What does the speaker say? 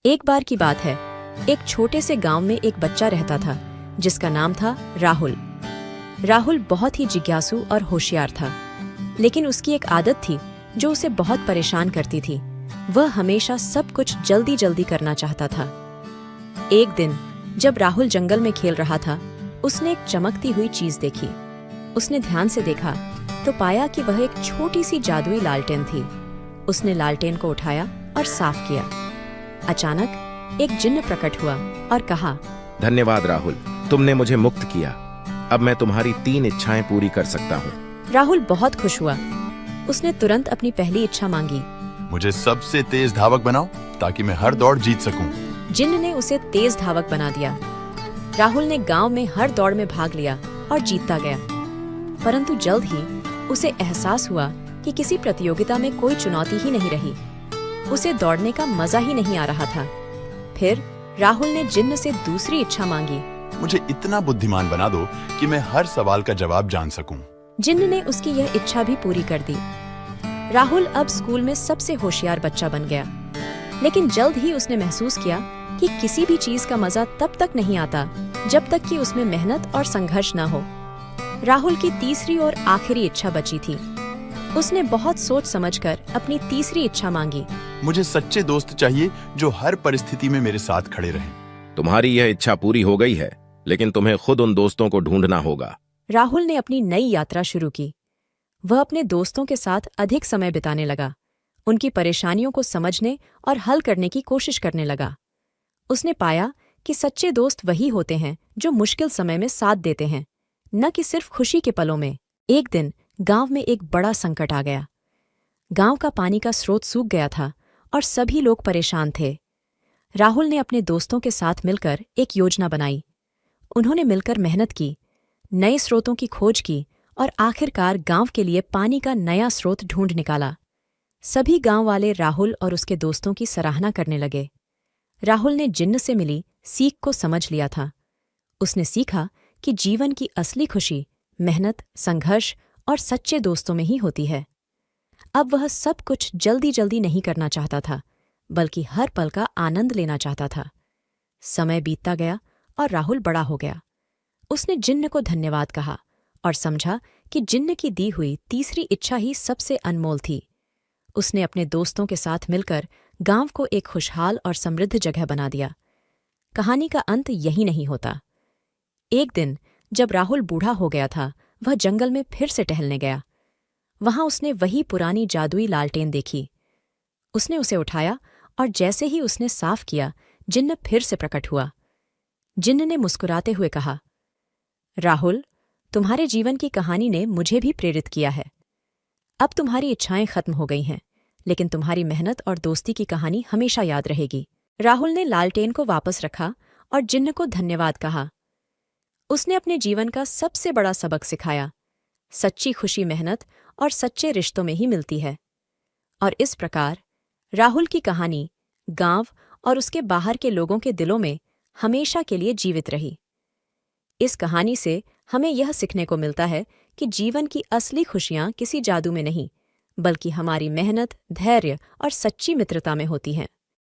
एक बार की बात है, एक छोटे से गांव में एक बच्चा रहता था जिसका नाम था राहुल। राहुल बहुत ही जिज्ञासु और होशियार था, लेकिन उसकी एक आदत थी जो उसे बहुत परेशान करती थी। वह हमेशा सब कुछ जल्दी जल्दी करना चाहता था। एक दिन जब राहुल जंगल में खेल रहा था, उसने एक चमकती हुई चीज देखी। उसने ध्यान से देखा तो पाया कि वह एक छोटी सी जादुई लालटेन थी। उसने लालटेन को उठाया और साफ किया। अचानक एक जिन्न प्रकट हुआ और कहा, धन्यवाद राहुल, तुमने मुझे मुक्त किया। अब मैं तुम्हारी 3 इच्छाएं पूरी कर सकता हूँ। राहुल बहुत खुश हुआ। उसने तुरंत अपनी पहली इच्छा मांगी। मुझे सबसे तेज धावक बनाओ ताकि मैं हर दौड़ जीत सकूं। जिन्न ने उसे तेज धावक बना दिया। राहुल ने गांव में हर दौड़ में भाग लिया और जीतता गया। परंतु जल्द ही उसे एहसास हुआ कि किसी प्रतियोगिता में कोई चुनौती ही नहीं रही। उसे दौड़ने का मजा ही नहीं आ रहा था। फिर राहुल ने जिन्न से दूसरी इच्छा मांगी। मुझे इतना बुद्धिमान बना दो कि मैं हर सवाल का जवाब जान सकूं। जिन्न ने उसकी यह इच्छा भी पूरी कर दी। राहुल अब स्कूल में सबसे होशियार बच्चा बन गया। लेकिन जल्द ही उसने महसूस किया कि किसी भी चीज का मजा तब तक नहीं आता जब तक कि उसमें मेहनत और संघर्ष न हो। राहुल की तीसरी और आखिरी इच्छा बची थी। उसने बहुत सोच समझकर अपनी तीसरी इच्छा मांगी। मुझे सच्चे दोस्त चाहिए जो हर परिस्थिति में मेरे साथ खड़े रहें। तुम्हारी यह इच्छा पूरी हो गई है, लेकिन तुम्हें खुद उन दोस्तों को ढूंढना होगा। राहुल ने अपनी नई यात्रा शुरू की। वह अपने दोस्तों के साथ अधिक समय बिताने लगा। उनकी परेशानियों को समझने और हल करने की कोशिश करने लगा। उसने पाया कि सच्चे दोस्त वही होते हैं जो मुश्किल समय में साथ देते हैं, न कि सिर्फ खुशी के पलों में। एक दिन गांव में एक बड़ा संकट आ गया। गांव का पानी का स्रोत सूख गया था और सभी लोग परेशान थे। राहुल ने अपने दोस्तों के साथ मिलकर एक योजना बनाई। उन्होंने मिलकर मेहनत की, नए स्रोतों की खोज की और आखिरकार गांव के लिए पानी का नया स्रोत ढूंढ निकाला। सभी गांव वाले राहुल और उसके दोस्तों की सराहना करने लगे। राहुल ने जिन्न से मिली सीख को समझ लिया था। उसने सीखा कि जीवन की असली खुशी मेहनत, संघर्ष और सच्चे दोस्तों में ही होती है। अब वह सब कुछ जल्दी जल्दी नहीं करना चाहता था, बल्कि हर पल का आनंद लेना चाहता था। समय बीतता गया और राहुल बड़ा हो गया। उसने जिन्न को धन्यवाद कहा और समझा कि जिन्न की दी हुई तीसरी इच्छा ही सबसे अनमोल थी। उसने अपने दोस्तों के साथ मिलकर गांव को एक खुशहाल और समृद्ध जगह बना दिया। कहानी का अंत यही नहीं होता। एक दिन जब राहुल बूढ़ा हो गया था, वह जंगल में फिर से टहलने गया। वहां उसने वही पुरानी जादुई लालटेन देखी। उसने उसे उठाया और जैसे ही उसने साफ किया, जिन्न फिर से प्रकट हुआ। जिन्न ने मुस्कुराते हुए कहा, राहुल, तुम्हारे जीवन की कहानी ने मुझे भी प्रेरित किया है। अब तुम्हारी इच्छाएं खत्म हो गई हैं, लेकिन तुम्हारी मेहनत और दोस्ती की कहानी हमेशा याद रहेगी। राहुल ने लालटेन को वापस रखा और जिन्न को धन्यवाद कहा। उसने अपने जीवन का सबसे बड़ा सबक सिखाया, सच्ची खुशी मेहनत और सच्चे रिश्तों में ही मिलती है। और इस प्रकार राहुल की कहानी गांव और उसके बाहर के लोगों के दिलों में हमेशा के लिए जीवित रही। इस कहानी से हमें यह सीखने को मिलता है कि जीवन की असली खुशियां किसी जादू में नहीं, बल्कि हमारी मेहनत, धैर्य और सच्ची मित्रता में होती हैं।